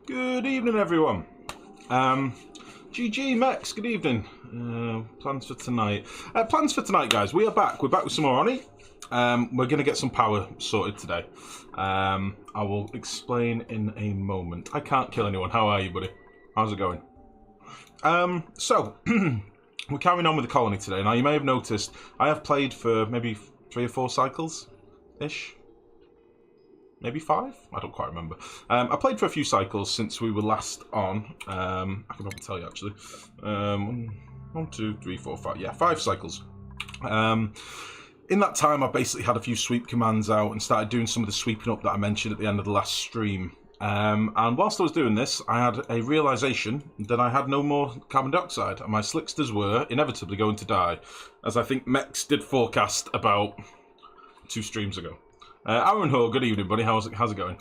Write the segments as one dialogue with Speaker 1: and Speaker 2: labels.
Speaker 1: Good evening, everyone. GG Mex, good evening. Plans for tonight. Guys. We are back. We're back with some more Oni. We're going to get some power sorted today. I will explain in a moment. I can't kill anyone. How are you, buddy? How's it going? So, we're carrying on with the colony today. Now, you may have noticed I have played for maybe 3 or 4 cycles-ish. Maybe 5? I don't quite remember. I played for a few cycles since we were last on. I can probably tell you, actually. 1, 2, 3, 4, 5. Yeah, 5 cycles. In that time, I basically had a few sweep commands out and started doing some of the sweeping up that I mentioned at the end of the last stream. And whilst I was doing this, I had a realisation that I had no more carbon dioxide, and my slicksters were inevitably going to die, as I think Mex did forecast about 2 streams ago. Aaron Ho, good evening, buddy. How's it going?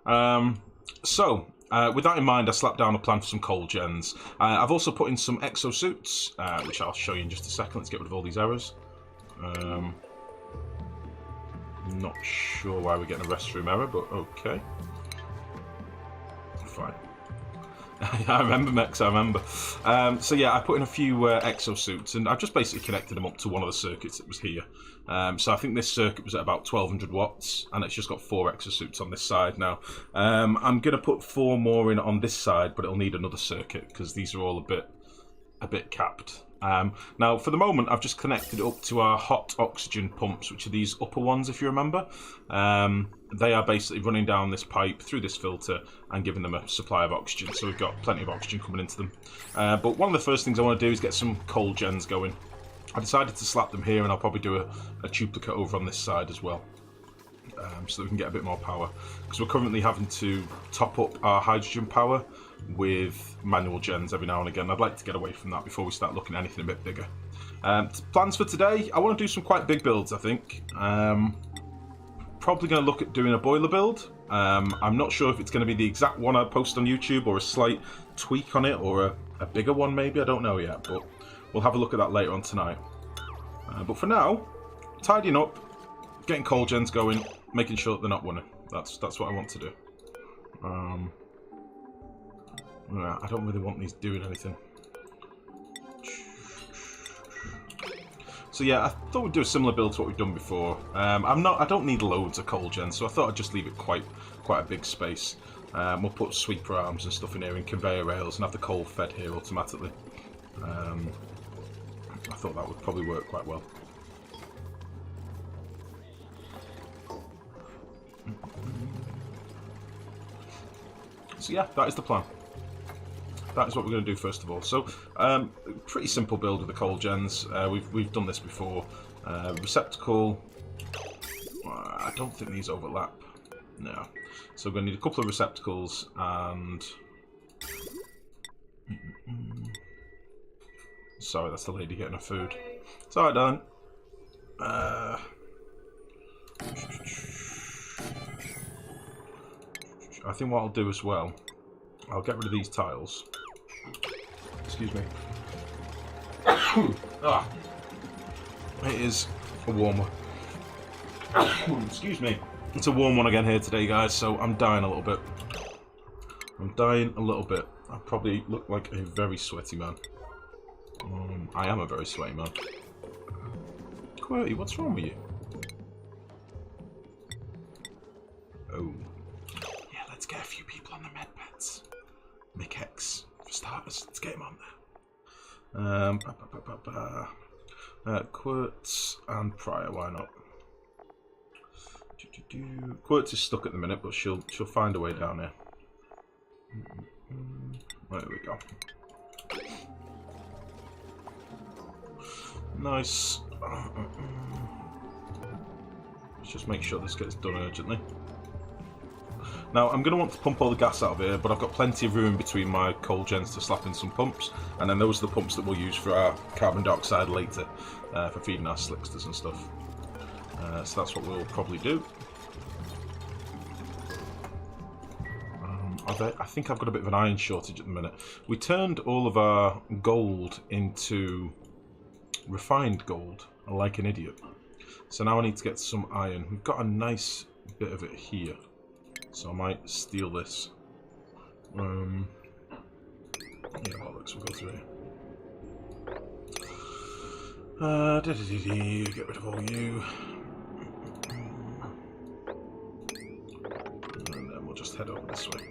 Speaker 1: With that in mind, I slapped down a plan for some coal gens. I've also put in some exosuits, which I'll show you in just a second. Let's get rid of all these errors. Not sure why we're getting a restroom error, but okay. Fine. I remember, Mex, I remember. So yeah, I put in a few exosuits, and I've just basically connected them up to one of the circuits that was here. So I think this circuit was at about 1200 watts, and it's just got 4 exosuits on this side now. I'm going to put 4 more in on this side, but it'll need another circuit, because these are all a bit capped. Now, for the moment, I've just connected up to our hot oxygen pumps, which are these upper ones, if you remember. They are basically running down this pipe through this filter and giving them a supply of oxygen, so we've got plenty of oxygen coming into them. But one of the first things I want to do is get some coal gens going. I decided to slap them here, and I'll probably do a duplicate over on this side as well, so that we can get a bit more power. Because we're currently having to top up our hydrogen power with manual gens every now and again. I'd like to get away from that before we start looking at anything a bit bigger. Plans for today, I want to do some quite big builds, I think. Probably going to look at doing a boiler build. I'm not sure if it's going to be the exact one I post on YouTube or a slight tweak on it, or a bigger one maybe, I don't know yet, but we'll have a look at that later on tonight. But for now, tidying up, getting coal gens going, making sure that they're not running. That's what I want to do. I don't really want these doing anything. So yeah, I thought we'd do a similar build to what we've done before. I don't need loads of coal gens, so I thought I'd just leave it quite a big space. We'll put sweeper arms and stuff in here, and conveyor rails, and have the coal fed here automatically. I thought that would probably work quite well. So yeah, that is the plan. That is what we're going to do first of all. So, pretty simple build with the coal gens. We've done this before. Receptacle. I don't think these overlap. No. So we're going to need a couple of receptacles and... Sorry, that's the lady getting her food. It's alright, darling. I think what I'll do as well, I'll get rid of these tiles. Excuse me. Ah, it is a warm one. Excuse me. It's a warm one again here today, guys, so I'm dying a little bit. I probably look like a very sweaty man. I am a very sweaty man. Quirty, what's wrong with you? Oh. Yeah, let's get a few people on the med beds. Mick X, for starters. Let's get him on there. Quirts and Pryor, why not? Quirts is stuck at the minute, but she'll find a way down here. There we go. Nice. Let's just make sure this gets done urgently. Now, I'm going to want to pump all the gas out of here, but I've got plenty of room between my coal gens to slap in some pumps, and then those are the pumps that we'll use for our carbon dioxide later, for feeding our slicksters and stuff. So that's what we'll probably do. I think I've got a bit of an iron shortage at the minute. We turned all of our gold into refined gold, like an idiot. So now I need to get some iron. We've got a nice bit of it here, so I might steal this Yeah, bollocks, we'll go through here. Get rid of all you. And then we'll just head over this way.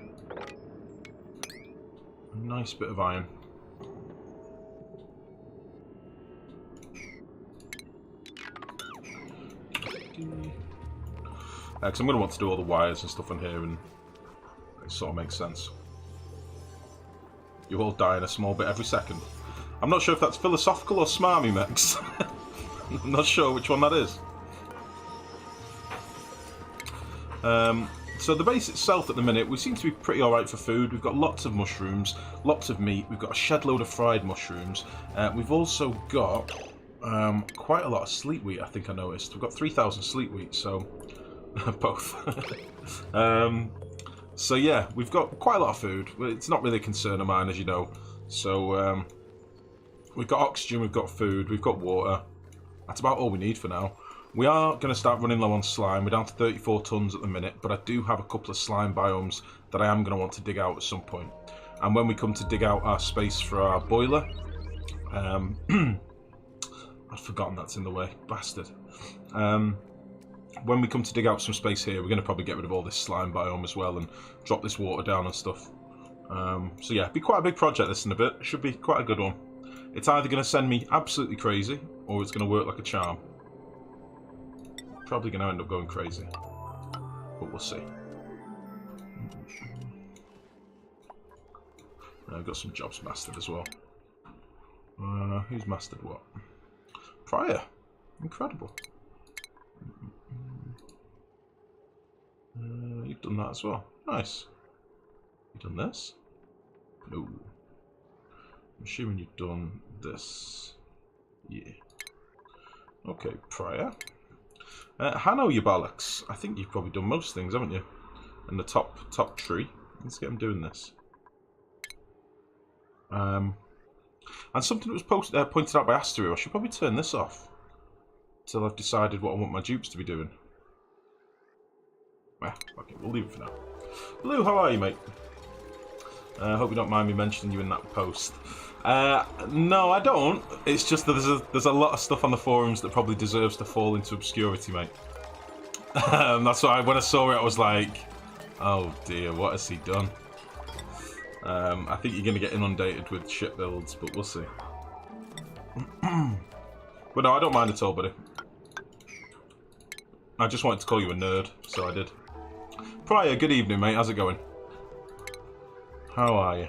Speaker 1: A nice bit of iron. Because I'm going to want to do all the wires and stuff in here, and it sort of makes sense. You all die in a small bit every second. I'm not sure if that's philosophical or smarmy, Mex. I'm not sure which one that is. So the base itself at the minute, we seem to be pretty alright for food. We've got lots of mushrooms, lots of meat. We've got a shed load of fried mushrooms. We've also got quite a lot of sleet wheat, I think I noticed. We've got 3,000 sleet wheat, so both. So yeah, we've got quite a lot of food. It's not really a concern of mine, as you know. So we've got oxygen, we've got food, we've got water. That's about all we need for now. We are going to start running low on slime. We're down to 34 tons at the minute, but I do have a couple of slime biomes that I am going to want to dig out at some point. And when we come to dig out our space for our boiler, I've forgotten that's in the way, bastard. When we come to dig out some space here, we're going to probably get rid of all this slime biome as well and drop this water down and stuff. So yeah, it'll be quite a big project this in a bit. It should be quite a good one. It's either going to send me absolutely crazy, or it's going to work like a charm. Probably going to end up going crazy, but we'll see. I've got some jobs mastered as well. Who's mastered what? Prior. Incredible. You've done that as well. Nice. You've done this? No. I'm assuming you've done this. Yeah. Okay, Prior. Hanno, you bollocks. I think you've probably done most things, haven't you? In the top tree. Let's get him doing this. And something that was pointed out by Asterio, I should probably turn this off until I've decided what I want my dupes to be doing. Okay, we'll leave it for now. Blue, how are you, mate? I hope you don't mind me mentioning you in that post. No, I don't. It's just that there's a lot of stuff on the forums that probably deserves to fall into obscurity, mate. That's why when I saw it, I was like, oh dear, what has he done? I think you're going to get inundated with shit builds, but we'll see. But no, I don't mind at all, buddy. I just wanted to call you a nerd, so I did. Prior, good evening, mate. How's it going? How are you?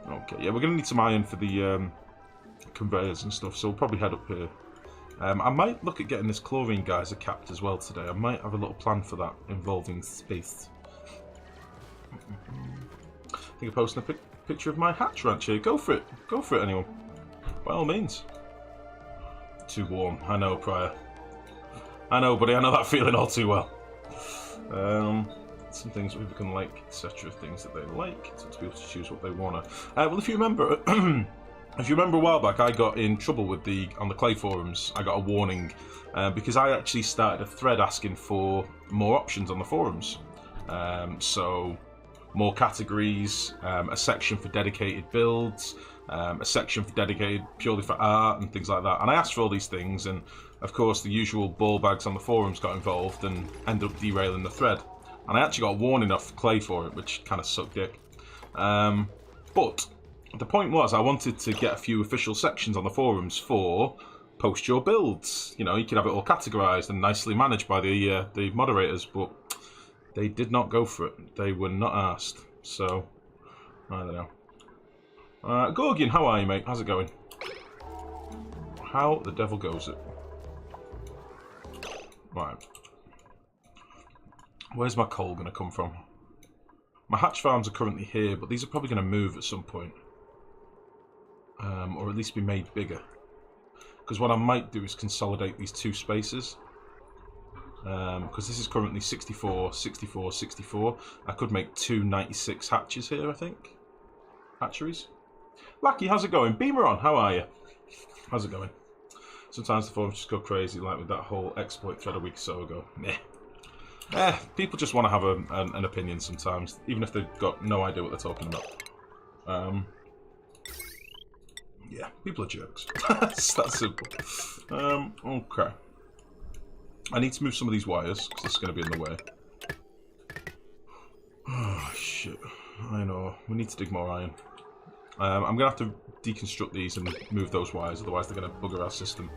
Speaker 1: Okay, yeah, we're going to need some iron for the conveyors and stuff, so we'll probably head up here. I might look at getting this chlorine geyser capped as well today. I might have a little plan for that involving space. I think I'm posting a picture of my hatch ranch here. Go for it. Go for it, anyone. By all means. Too warm. I know, Prior. I know, buddy. I know that feeling all too well. Some things that people can like, etc. Things that they like. It's up to people to choose what they want to. Well, if you remember... If you remember a while back, I got in trouble with on the clay forums. I got a warning because I actually started a thread asking for more options on the forums. So more categories, a section for dedicated builds, a section for dedicated purely for art and things like that. And I asked for all these things, and of course the usual ball bags on the forums got involved and ended up derailing the thread. And I actually got a warning off clay for it, which kind of sucked dick. But the point was, I wanted to get a few official sections on the forums for post your builds. You know, you could have it all categorised and nicely managed by the moderators, but they did not go for it. They were not asked. So, I don't know. Gorgian, how are you, mate? How's it going? How the devil goes it? Right. Where's my coal going to come from? My hatch farms are currently here, but these are probably going to move at some point. Or at least be made bigger. Because what I might do is consolidate these two spaces. Because this is currently 64, 64, 64. I could make two 96 hatches here, I think. Hatcheries. Lackey, how's it going? Beamer on, how are you? How's it going? Sometimes the forums just go crazy, like with that whole exploit thread a week or so ago. Meh. People just want to have an opinion sometimes, even if they've got no idea what they're talking about. Yeah, people are jerks. It's that simple. Okay. I need to move some of these wires, because this is going to be in the way. Oh, shit. I know. We need to dig more iron. I'm going to have to deconstruct these and move those wires, otherwise they're going to bugger our system.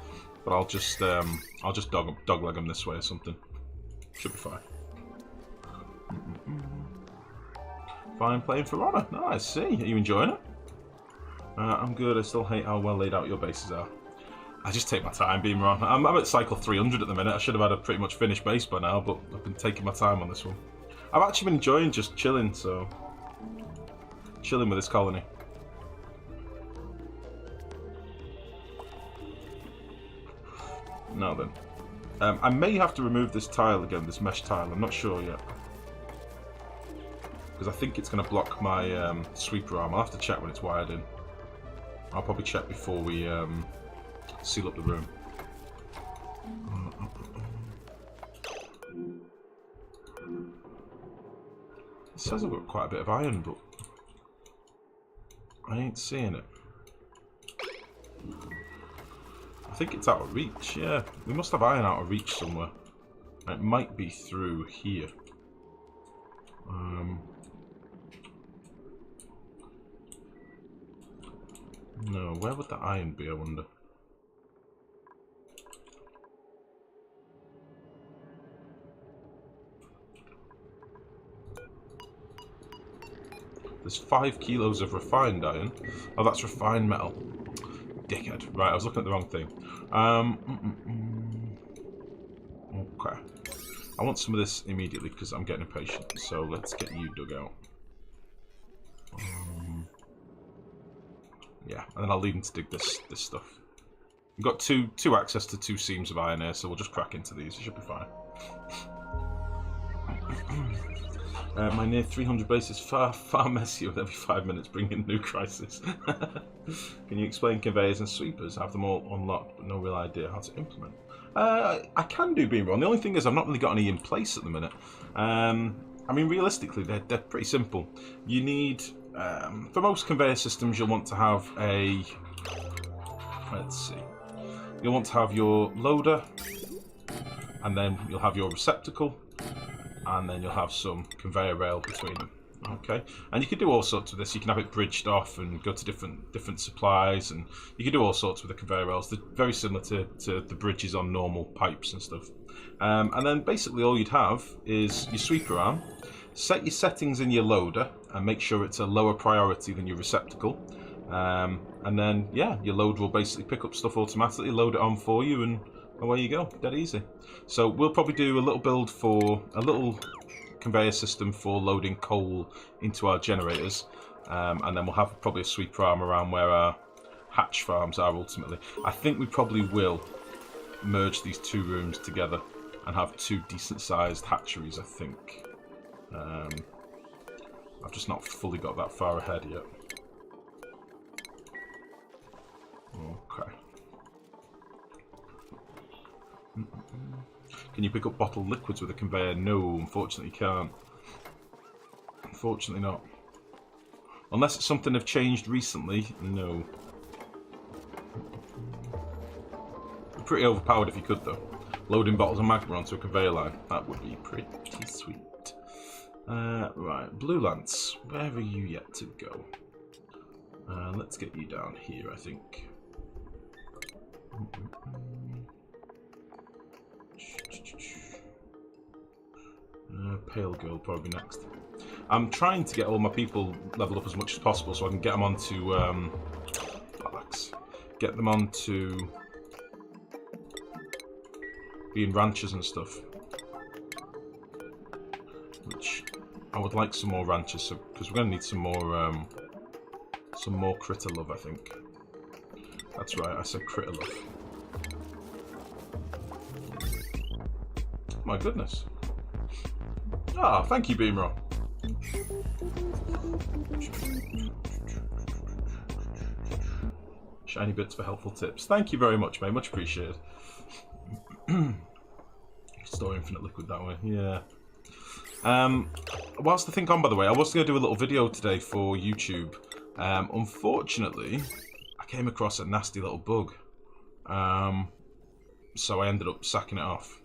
Speaker 1: But I'll just dogleg them this way or something. Should be fine. Fine playing for Honor. Oh, I see. Are you enjoying it? I'm good. I still hate how well laid out your bases are. I just take my time being wrong. I'm at cycle 300 at the minute. I should have had a pretty much finished base by now, but I've been taking my time on this one. I've actually been enjoying just chilling, so... Chilling with this colony. Now then. I may have to remove this tile again, this mesh tile. I'm not sure yet. Because I think it's going to block my sweeper arm. I'll have to check when it's wired in. I'll probably check before we seal up the room. It says I've got quite a bit of iron, but I ain't seeing it. I think it's out of reach, yeah. We must have iron out of reach somewhere. It might be through here. No, where would the iron be, I wonder? There's 5 kilos of refined iron. Oh, that's refined metal. Dickhead. Right, I was looking at the wrong thing. Okay. I want some of this immediately because I'm getting impatient. So let's get you dug out. Yeah, and then I'll leave him to dig this stuff. We've got two access to 2 seams of iron here, so we'll just crack into these. It should be fine. My near 300 base is far messier with every 5 minutes bringing new crisis. Can you explain conveyors and sweepers? I have them all unlocked, but no real idea how to implement. I can do being wrong. The only thing is I've not really got any in place at the minute. I mean, realistically, they're pretty simple. You need, for most conveyor systems, you'll want to have a, let's see, you'll want to have your loader, and then you'll have your receptacle, and then you'll have some conveyor rail between them. Okay, and you can do all sorts with this. You can have it bridged off and go to different supplies, and you can do all sorts with the conveyor rails. They're very similar to the bridges on normal pipes and stuff. And then basically all you'd have is your sweeper arm. Set your settings in your loader and make sure it's a lower priority than your receptacle. And then, yeah, your loader will basically pick up stuff automatically, load it on for you, and away you go. Dead easy. So we'll probably do a little build for a little conveyor system for loading coal into our generators, and then we'll have probably a sweeper arm around where our hatch farms are ultimately. I think we probably will merge these 2 rooms together and have 2 decent sized hatcheries, I think. I've just not fully got that far ahead yet. Okay. Can you pick up bottled liquids with a conveyor? No, unfortunately you can't. Unfortunately not. Unless it's something they've changed recently, no. Pretty overpowered if you could though. Loading bottles of magma onto a conveyor line. That would be pretty sweet. Right, Blue Lance, where are you yet to go? Let's get you down here, I think. Pale Girl probably next. I'm trying to get all my people leveled up as much as possible so I can get them onto get them onto being ranchers and stuff. Which I would like some more ranchers, so because we're going to need some more critter love, I think. That's right, I said critter love. My goodness. Ah, thank you, Beamro. Shiny bits for helpful tips. Thank you very much, mate. Much appreciated. Store infinite liquid that way. Yeah. Whilst the thing on, by the way, I was going to do a little video today for YouTube. Unfortunately, I came across a nasty little bug. So I ended up sacking it off.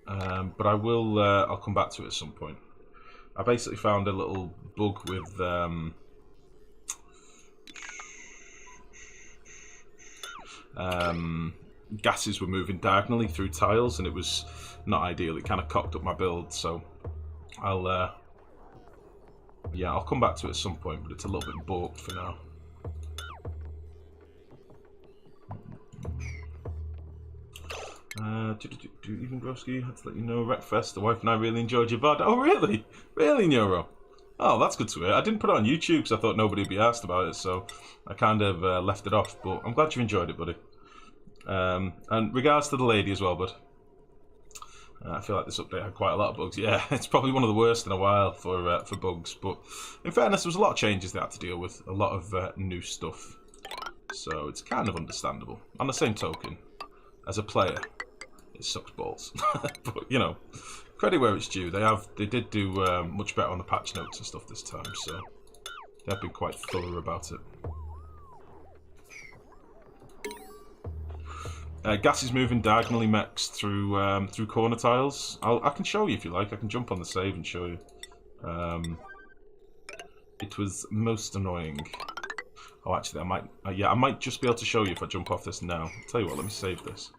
Speaker 1: But I will, I'll come back to it at some point. I basically found a little bug with gases were moving diagonally through tiles, and it was not ideal. It kind of cocked up my build, so I'll come back to it at some point, but it's a little bit balked for now. Even Broski, had to let you know, Wreckfest, the wife and I really enjoyed your VOD. Oh, really? Really, Neuro? Oh, that's good to hear. I didn't put it on YouTube because I thought nobody would be asked about it, so I kind of left it off, but I'm glad you enjoyed it, buddy. And regards to the lady as well, bud. I feel like this update had quite a lot of bugs. Yeah, it's probably one of the worst in a while for bugs, but in fairness, there was a lot of changes they had to deal with, a lot of new stuff, so it's kind of understandable. On the same token, as a player, it sucks balls. But you know, credit where it's due. They did do much better on the patch notes and stuff this time, so they've been quite thorough about it. Gas is moving diagonally, mechs, through corner tiles. I can show you if you like. I can jump on the save and show you. It was most annoying. Oh, actually, I might just be able to show you if I jump off this now. I'll tell you what, let me save this.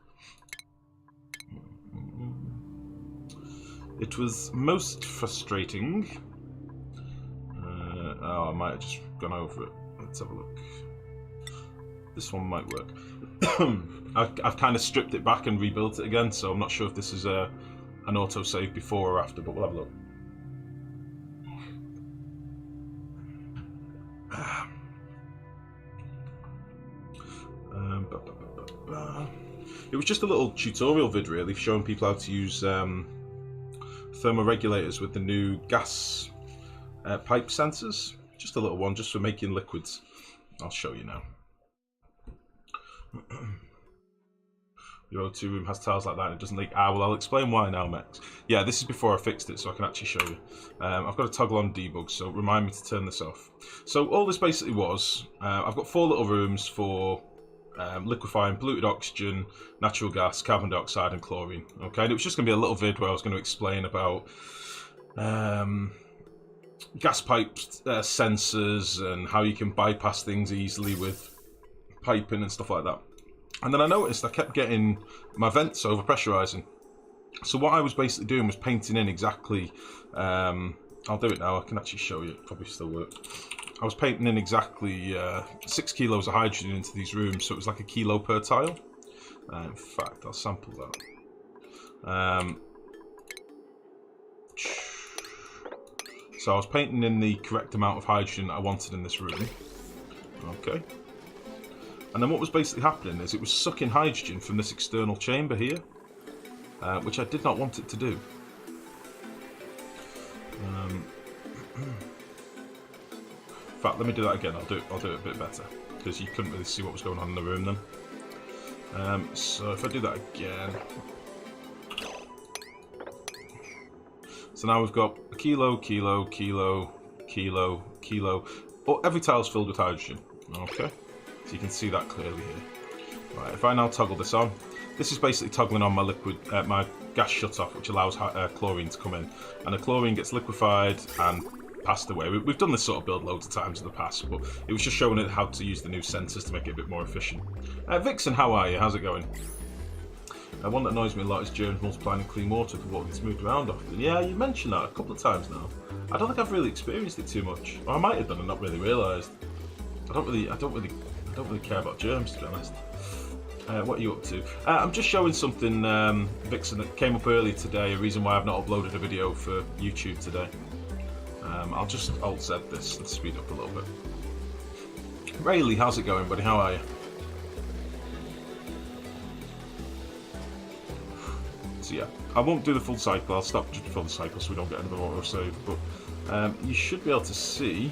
Speaker 1: It was most frustrating. Oh, I might have just gone over it. Let's have a look. This one might work. I've kind of stripped it back and rebuilt it again, so I'm not sure if this is an autosave before or after, but we'll have a look. It was just a little tutorial vid, really, showing people how to use thermoregulators with the new gas pipe sensors. Just a little one, just for making liquids. I'll show you now. Your O2 room has tiles like that and it doesn't leak. Well, I'll explain why now, Max. Yeah, this is before I fixed it, so I can actually show you. I've got a toggle on debug, so remind me to turn this off. So all this basically was, I've got 4 little rooms for liquefying polluted oxygen, natural gas, carbon dioxide and chlorine. Okay, and it was just going to be a little vid where I was going to explain about gas pipe sensors and how you can bypass things easily with piping and stuff like that. And then I noticed I kept getting my vents overpressurizing. So what I was basically doing was painting in exactly, I'll do it now, I can actually show you, it probably still work. I was painting in exactly 6 kilos of hydrogen into these rooms, so it was like 1 kilo per tile. In fact, I'll sample that. So I was painting in the correct amount of hydrogen I wanted in this room. Okay. And then what was basically happening is it was sucking hydrogen from this external chamber here, which I did not want it to do. In fact, let me do that again. I'll do it a bit better because you couldn't really see what was going on in the room then. So if I do that again, so now we've got 1 kilo, kilo, kilo, kilo, kilo. Oh, every tile's filled with hydrogen. Okay. So you can see that clearly here. Right, if I now toggle this on, this is basically toggling on my liquid, my gas shut-off, which allows chlorine to come in. And the chlorine gets liquefied and passed away. We've done this sort of build loads of times in the past, but it was just showing it how to use the new sensors to make it a bit more efficient. Vixen, how are you? How's it going? One that annoys me a lot is germs multiplying in clean water if the water gets moved around often. Yeah, you mentioned that a couple of times now. I don't think I've really experienced it too much. Or I might have done and not really realised. I don't really care about germs, to be honest. What are you up to? I'm just showing something, Vixen, that came up earlier today, a reason why I've not uploaded a video for YouTube today. I'll just Alt-Z this and speed up a little bit. Rayleigh, how's it going, buddy? How are you? So yeah, I won't do the full cycle, I'll stop just before the cycle so we don't get another auto save, but you should be able to see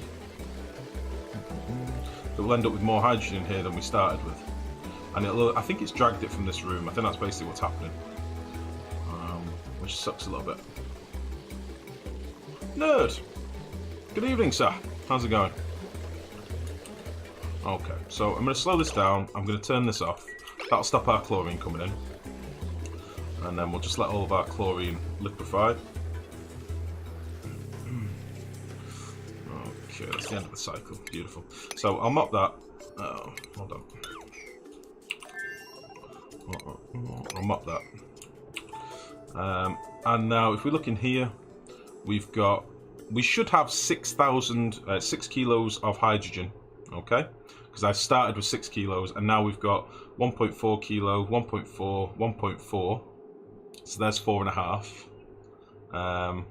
Speaker 1: that we'll end up with more hydrogen in here than we started with. And I think it's dragged it from this room. I think that's basically what's happening. Which sucks a little bit. Nerd! Good evening, sir. How's it going? Okay, so I'm going to slow this down. I'm going to turn this off. That'll stop our chlorine coming in. And then we'll just let all of our chlorine liquefy. Okay, that's the end of the cycle. Beautiful. So I'll mop that. Oh, hold on. I'll mop that. And now if we look in here, we should have 6 kilos of hydrogen, okay? Because I started with 6 kilos and now we've got 1.4 kilo, 1.4, 1.4. So there's 4.5.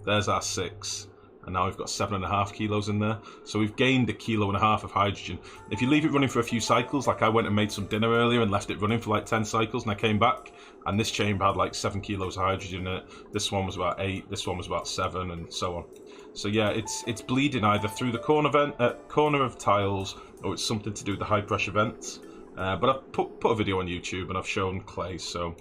Speaker 1: There's our 6. And now we've got 7.5 kilos in there. So we've gained 1.5 kilos of hydrogen. If you leave it running for a few cycles, like I went and made some dinner earlier and left it running for like 10 cycles and I came back and this chamber had like 7 kilos of hydrogen in it. This one was about 8, this one was about 7 and so on. So yeah, it's bleeding either through the corner of tiles or it's something to do with the high pressure vents. But I've put a video on YouTube and I've shown Clay, so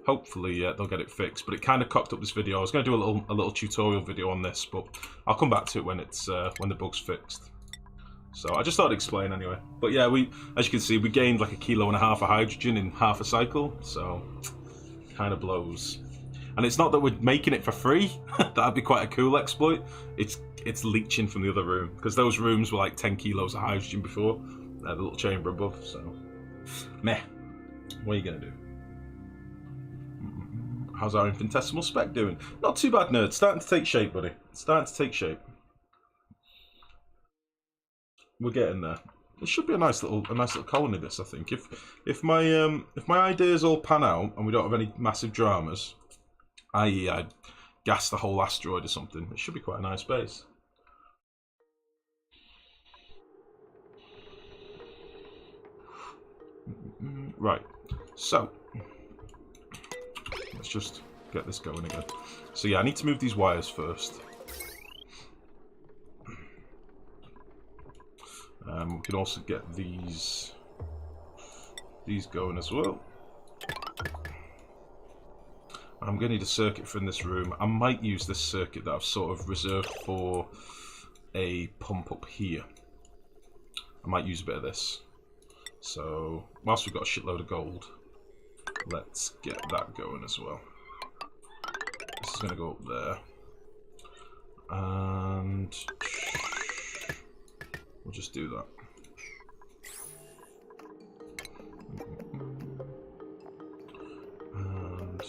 Speaker 1: hopefully they'll get it fixed, but it kind of cocked up this video. I was going to do a little tutorial video on this, but I'll come back to it when when the bug's fixed. So I just thought I'd explain anyway. But yeah, as you can see, we gained like 1.5 kilos of hydrogen in half a cycle, so kind of blows. And it's not that we're making it for free. That'd be quite a cool exploit. It's leaching from the other room because those rooms were like 10 kilos of hydrogen before. The little chamber above. So meh. What are you gonna do? How's our infinitesimal spec doing? Not too bad, nerd. Starting to take shape, buddy. Starting to take shape. We're getting there. It should be a nice little colony. This, I think. If my ideas all pan out and we don't have any massive dramas, i.e., I gas the whole asteroid or something, it should be quite a nice base. Right. So. Let's just get this going again. So yeah, I need to move these wires first. We can also get these going as well. I'm going to need a circuit for in this room. I might use this circuit that I've sort of reserved for a pump up here. I might use a bit of this. So whilst we've got a shitload of gold, let's get that going as well. This is going to go up there. And we'll just do that. And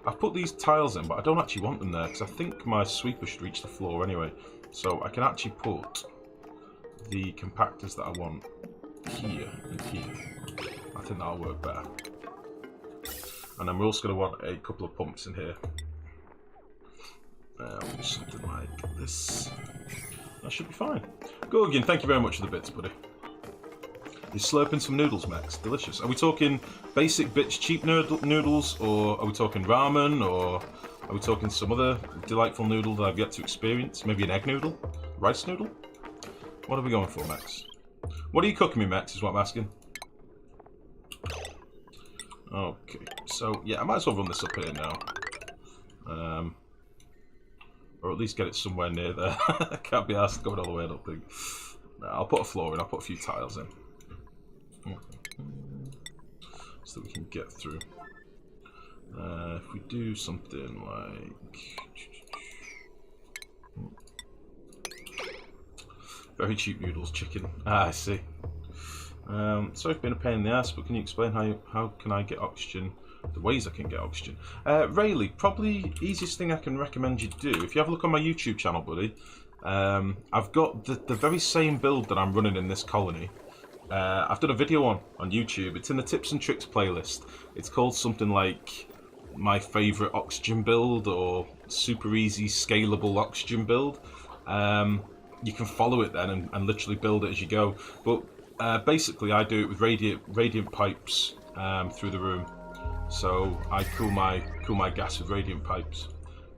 Speaker 1: I've put these tiles in, but I don't actually want them there because I think my sweeper should reach the floor anyway. So I can actually put the compactors that I want here and here. I think that'll work better. And then we're also going to want a couple of pumps in here. Something like this. That should be fine. Gorgon, thank you very much for the bits, buddy. You're slurping some noodles, Max. Delicious. Are we talking basic bitch cheap noodles, or are we talking ramen, or are we talking some other delightful noodle that I've yet to experience? Maybe an egg noodle? Rice noodle? What are we going for, Max? What are you cooking me, Max, is what I'm asking. Okay, so yeah, I might as well run this up here now. Or at least get it somewhere near there. I can't be asked going all the way, I don't think. No, I'll put a floor in, I'll put a few tiles in. So that we can get through. If we do something like... Very cheap noodles, chicken. Ah, I see. Sorry for being a pain in the ass, but can you explain how can I get oxygen? The ways I can get oxygen. Rayleigh, probably easiest thing I can recommend you do, if you have a look on my YouTube channel, buddy, I've got the very same build that I'm running in this colony. I've done a video on YouTube. It's in the tips and tricks playlist. It's called something like my favourite oxygen build or super easy scalable oxygen build. You can follow it then and literally build it as you go. But basically I do it with radiant pipes through the room. So I cool my gas with radiant pipes.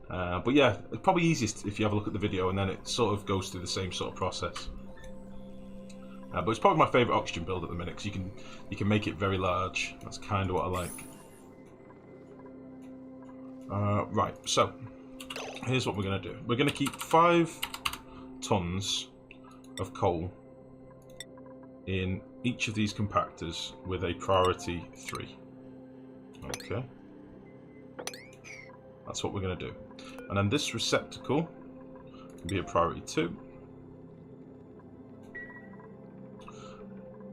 Speaker 1: But yeah, it's probably easiest if you have a look at the video and then it sort of goes through the same sort of process. But it's probably my favourite oxygen build at the minute, because you can make it very large. That's kind of what I like. Right, so here's what we're going to do. We're going to keep 5 tons of coal in each of these compactors with a priority 3. Okay. That's what we're going to do. And then this receptacle can be a priority 2.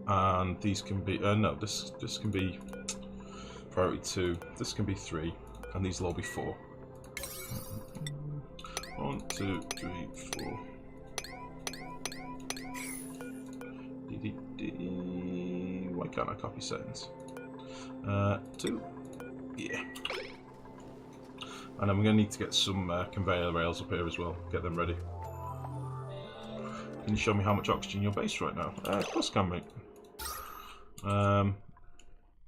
Speaker 1: And these can be... no, this can be priority 2. This can be 3. And these will all be 4. 1, 2, 3, 4. Why can't I copy settings? 2. Yeah. And then we're going to need to get some conveyor rails up here as well. Get them ready. Can you show me how much oxygen in your base right now? Of course I can, mate.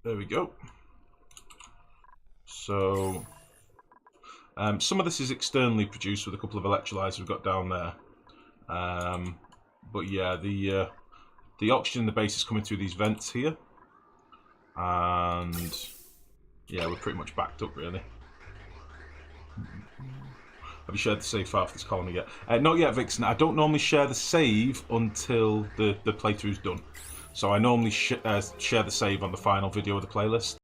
Speaker 1: There we go. So, some of this is externally produced with a couple of electrolyzers we've got down there. But yeah, the oxygen in the base is coming through these vents here. And yeah, we're pretty much backed up, really. Have you shared the save file for this colony yet? Not yet, Vixen. I don't normally share the save until the playthrough's done. So I normally share the save on the final video of the playlist.